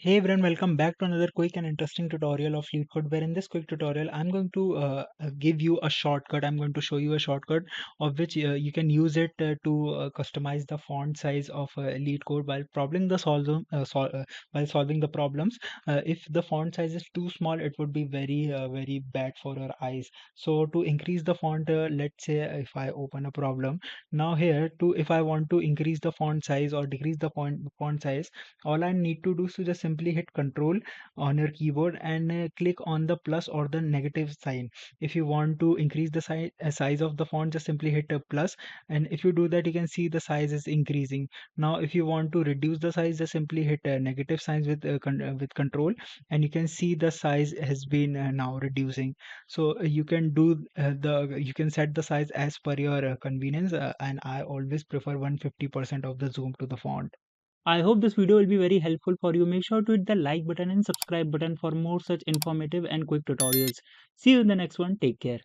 Hey everyone, welcome back to another quick and interesting tutorial of LeetCode, where in this quick tutorial I'm going to give you a shortcut. I'm going to show you a shortcut of which you can use it to customize the font size of LeetCode while while solving the problems. If the font size is too small, it would be very bad for our eyes. So to increase the font, let's say if I open a problem now here, to if I want to increase the font size or decrease the font size, all I need to do is to just simply hit control on your keyboard and click on the plus or the negative sign. If you want to increase the size of the font, just simply hit a plus, and if you do that, you can see the size is increasing. Now if you want to reduce the size, just simply hit negative signs with control, and you can see the size has been now reducing. So you can do you can set the size as per your convenience, and I always prefer 150% of the zoom to the font. I hope this video will be very helpful for you. Make sure to hit the like button and subscribe button for more such informative and quick tutorials. See you in the next one. Take care.